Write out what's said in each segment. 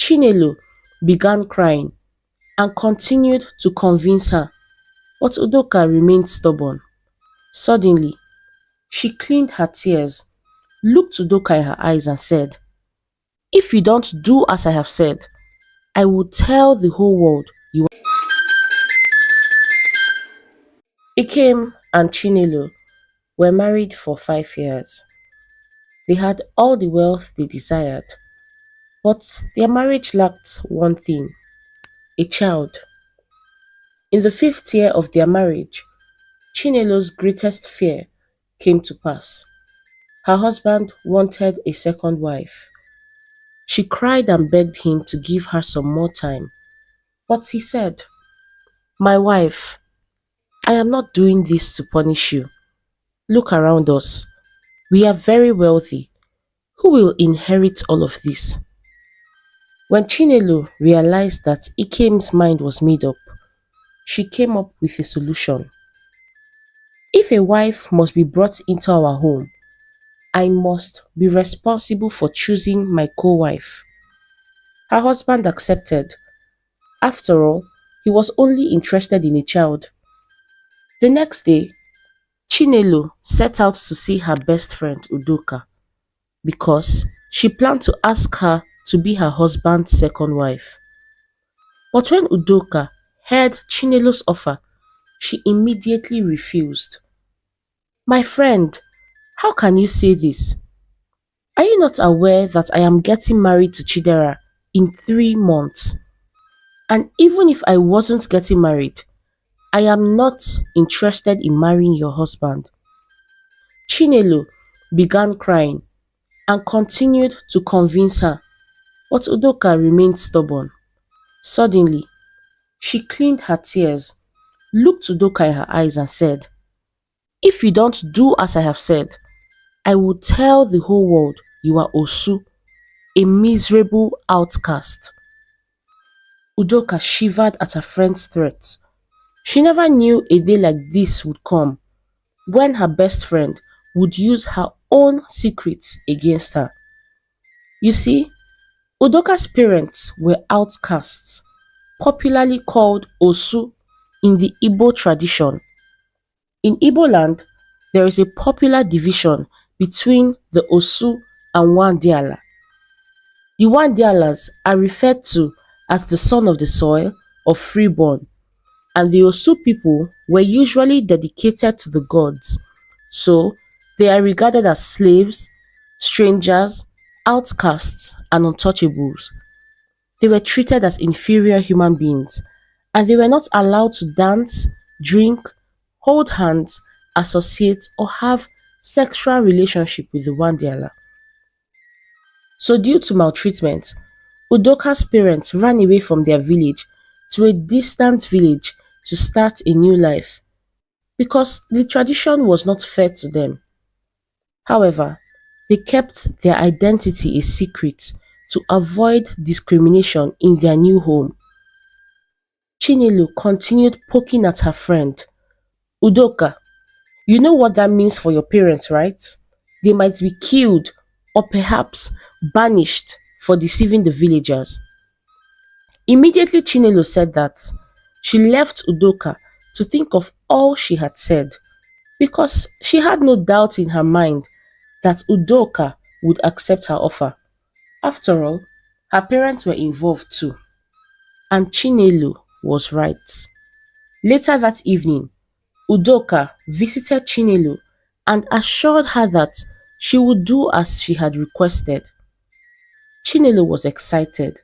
Chinelo began crying and continued to convince her, but Udoka remained stubborn. Suddenly, she cleaned her tears, looked Udoka in her eyes and said, "If you don't do as I have said, I will tell the whole world you are." Ikem and Chinelo were married for 5 years. They had all the wealth they desired, but their marriage lacked one thing: a child. In the 5th year of their marriage, Chinelo's greatest fear came to pass. Her husband wanted a second wife. She cried and begged him to give her some more time, but he said, "My wife, I am not doing this to punish you. Look around us. We are very wealthy. Who will inherit all of this?" When Chinelo realized that Ikem's mind was made up, she came up with a solution. "If a wife must be brought into our home, I must be responsible for choosing my co-wife." Her husband accepted. After all, he was only interested in a child. The next day, Chinelo set out to see her best friend Udoka because she planned to ask her to be her husband's second wife. But when Udoka heard Chinelo's offer, she immediately refused. "My friend, how can you say this? Are you not aware that I am getting married to Chidera in 3 months? And even if I wasn't getting married, I am not interested in marrying your husband." Chinelo began crying and continued to convince her, but Udoka remained stubborn. Suddenly, she cleaned her tears, looked Udoka in her eyes and said, "If you don't do as I have said, I will tell the whole world you are Osu, a miserable outcast." Udoka shivered at her friend's threats. She never knew a day like this would come, when her best friend would use her own secrets against her. You see, Udoka's parents were outcasts, popularly called Osu in the Igbo tradition. In Igbo land, there is a popular division between the Osu and Wandiala. The Wandialas are referred to as the son of the soil or freeborn, and the Osu people were usually dedicated to the gods, so they are regarded as slaves, strangers, outcasts, and untouchables. They were treated as inferior human beings, and they were not allowed to dance, drink, hold hands, associate, or have sexual relationship with the Wandiala. So due to maltreatment, Udoka's parents ran away from their village to a distant village to start a new life because the tradition was not fair to them. However, they kept their identity a secret to avoid discrimination in their new home. Chinelo continued poking at her friend. "Udoka, you know what that means for your parents, right? They might be killed or perhaps banished for deceiving the villagers." Immediately Chinelo said that, she left Udoka to think of all she had said because she had no doubt in her mind that Udoka would accept her offer. After all, her parents were involved too, and Chinelo was right. Later that evening, Udoka visited Chinelo and assured her that she would do as she had requested. Chinelo was excited.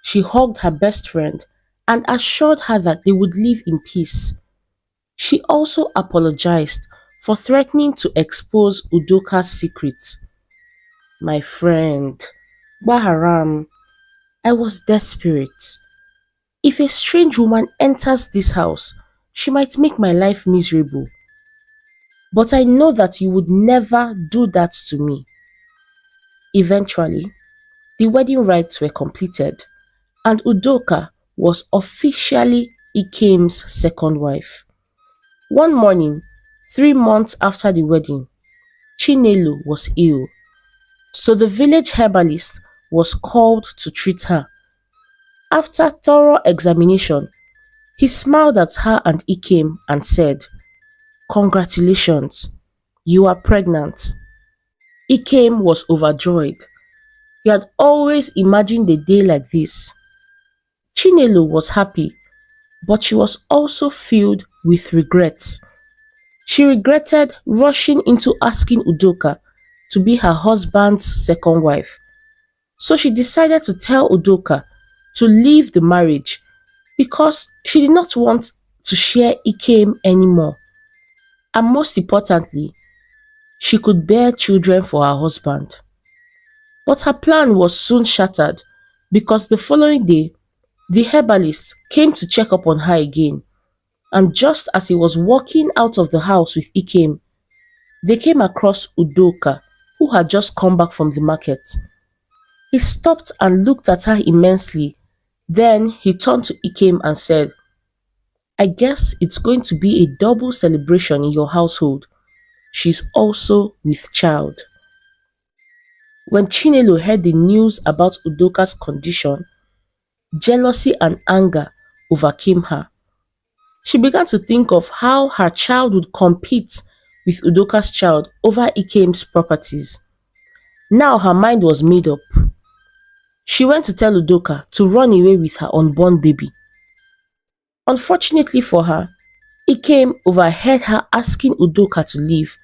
She hugged her best friend and assured her that they would live in peace. She also apologized for threatening to expose Udoka's secret. "My friend, Baharam, I was desperate. If a strange woman enters this house, she might make my life miserable. But I know that you would never do that to me." Eventually, the wedding rites were completed, and Udoka was officially Ikem's second wife. One morning, 3 months after the wedding, Chinelo was ill, so the village herbalist was called to treat her. After thorough examination, he smiled at her and Ikem and said, "Congratulations, you are pregnant." Ikem was overjoyed. He had always imagined a day like this. Chinelo was happy, but she was also filled with regrets. She regretted rushing into asking Udoka to be her husband's second wife. So she decided to tell Udoka to leave the marriage because she did not want to share Ikem anymore. And most importantly, she could bear children for her husband. But her plan was soon shattered because the following day, the herbalist came to check up on her again, and just as he was walking out of the house with Ikem, they came across Udoka, who had just come back from the market. He stopped and looked at her immensely. Then he turned to Ikem and said, "I guess it's going to be a double celebration in your household. She's also with child." When Chinelo heard the news about Udoka's condition, jealousy and anger overcame her. She began to think of how her child would compete with Udoka's child over Ikem's properties. Now her mind was made up. She went to tell Udoka to run away with her unborn baby. Unfortunately for her, Ikem overheard her asking Udoka to leave,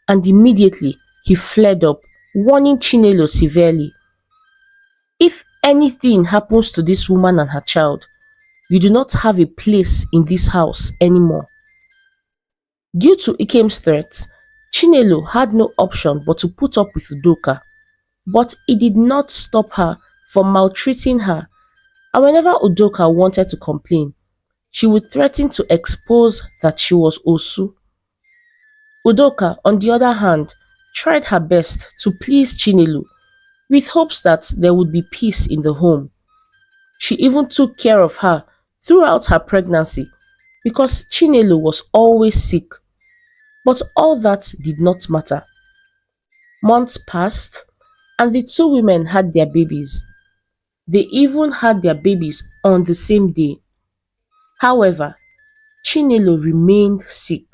and immediately he flared up, warning Chinelo severely. "If anything happens to this woman and her child, you do not have a place in this house anymore." Due to Ikem's threat, Chinelo had no option but to put up with Udoka. But it did not stop her from maltreating her, and whenever Udoka wanted to complain, she would threaten to expose that she was Osu. Udoka, on the other hand, tried her best to please Chinelo with hopes that there would be peace in the home. She even took care of her throughout her pregnancy because Chinelo was always sick. But all that did not matter. Months passed and the two women had their babies. They even had their babies on the same day. However, Chinelo remained sick,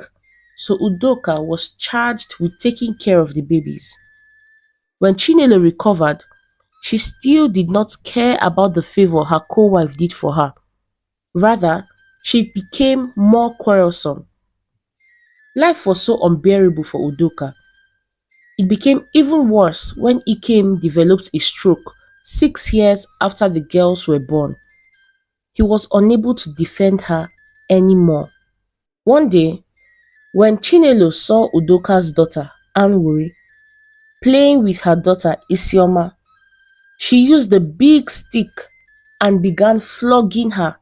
so Udoka was charged with taking care of the babies. When Chinelo recovered, she still did not care about the favor her co-wife did for her. Rather, she became more quarrelsome. Life was so unbearable for Udoka. It became even worse when Ikem developed a stroke 6 years after the girls were born. He was unable to defend her anymore. One day, when Chinelo saw Udoka's daughter, Anwuri, playing with her daughter Isioma, she used the big stick and began flogging her.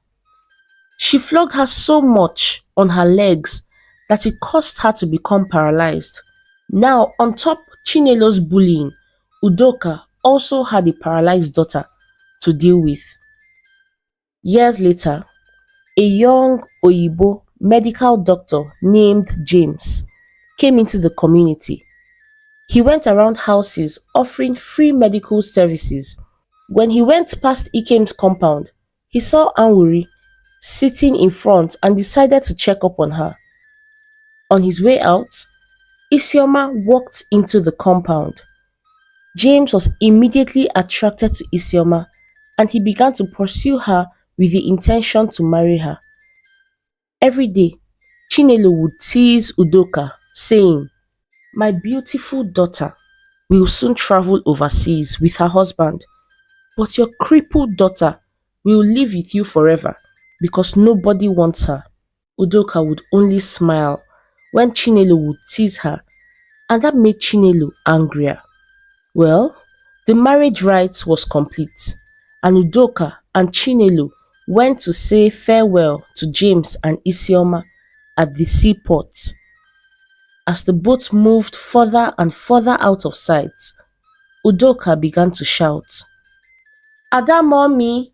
She flogged her so much on her legs that it caused her to become paralyzed. Now, on top Chinelo's bullying, Udoka also had a paralyzed daughter to deal with. Years later, a young Oyibo medical doctor named James came into the community. He went around houses offering free medical services. When he went past Ikem's compound, he saw Anwuri sitting in front and decided to check up on her. On his way out, Isioma walked into the compound. James was immediately attracted to Isioma and he began to pursue her with the intention to marry her. Every day, Chinelo would tease Udoka, saying, "My beautiful daughter will soon travel overseas with her husband, but your crippled daughter will live with you forever because nobody wants her." Udoka would only smile when Chinelo would tease her, and that made Chinelo angrier. Well, the marriage rite was complete, and Udoka and Chinelo went to say farewell to James and Isioma at the seaport. As the boat moved further and further out of sight, Udoka began to shout, "Ada mommy,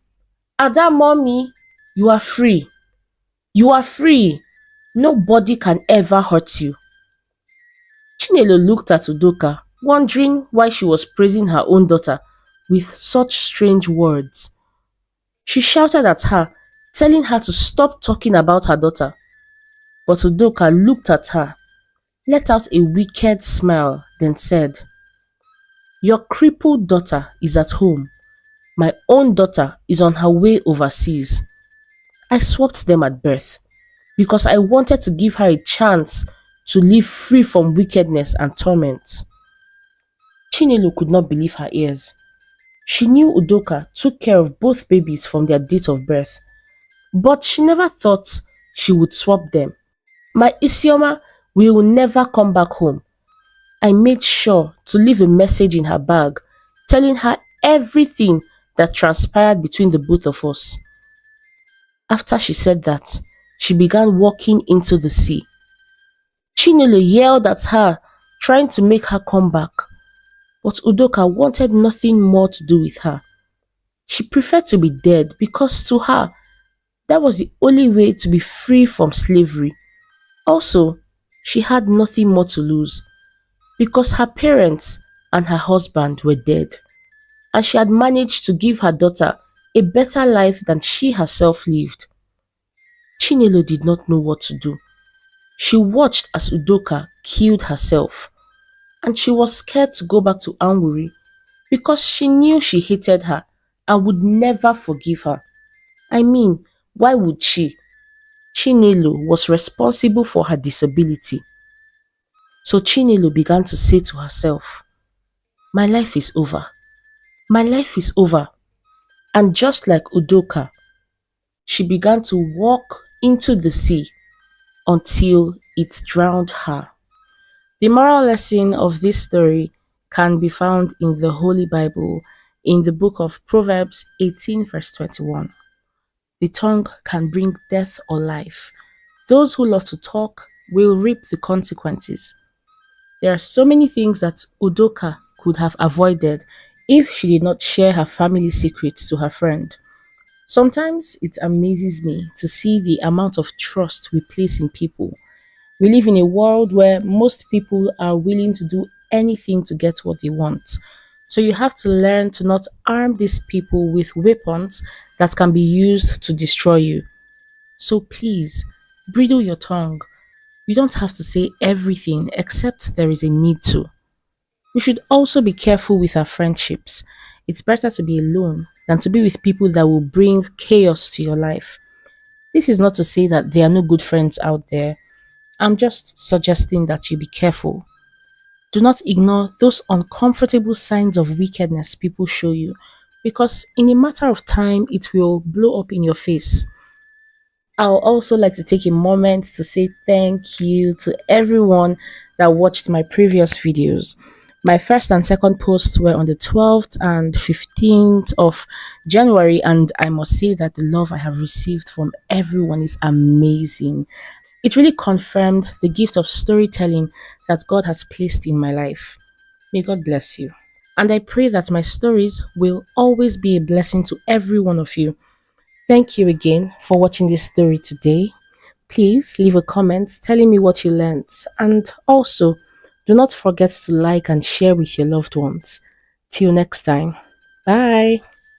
Ada mommy, you are free. You are free. Nobody can ever hurt you." Chinelo looked at Udoka, wondering why she was praising her own daughter with such strange words. She shouted at her, telling her to stop talking about her daughter. But Udoka looked at her, let out a wicked smile, then said, "Your crippled daughter is at home. My own daughter is on her way overseas. I swapped them at birth because I wanted to give her a chance to live free from wickedness and torment." Chinelo could not believe her ears. She knew Udoka took care of both babies from their date of birth, but she never thought she would swap them. "My Isioma will never come back home." I made sure to leave a message in her bag telling her everything that transpired between the both of us. After she said that, she began walking into the sea. Chinelo yelled at her, trying to make her come back, but Udoka wanted nothing more to do with her. She preferred to be dead because to her, that was the only way to be free from slavery. Also, she had nothing more to lose because her parents and her husband were dead, and she had managed to give her daughter a better life than she herself lived. Chinelo did not know what to do. She watched as Udoka killed herself, and she was scared to go back to Anwuri because she knew she hated her and would never forgive her. I mean, why would she? Chinelo was responsible for her disability. So Chinelo began to say to herself, "My life is over. My life is over." And just like Udoka, she began to walk into the sea until it drowned her. The moral lesson of this story can be found in the Holy Bible in the book of Proverbs 18 verse 21. The tongue can bring death or life. Those who love to talk will reap the consequences. There are so many things that Udoka could have avoided if she did not share her family secrets to her friend. Sometimes it amazes me to see the amount of trust we place in people. We live in a world where most people are willing to do anything to get what they want. So you have to learn to not arm these people with weapons that can be used to destroy you. So please, bridle your tongue. You don't have to say everything except there is a need to. We should also be careful with our friendships. It's better to be alone than to be with people that will bring chaos to your life. This is not to say that there are no good friends out there. I'm just suggesting that you be careful. Do not ignore those uncomfortable signs of wickedness people show you because in a matter of time it will blow up in your face. I'll also like to take a moment to say thank you to everyone that watched my previous videos. My first and second posts were on the 12th and 15th of January, and I must say that the love I have received from everyone is amazing. It really confirmed the gift of storytelling that God has placed in my life. May God bless you. And I pray that my stories will always be a blessing to every one of you. Thank you again for watching this story today. Please leave a comment telling me what you learned, and also do not forget to like and share with your loved ones. Till next time, bye.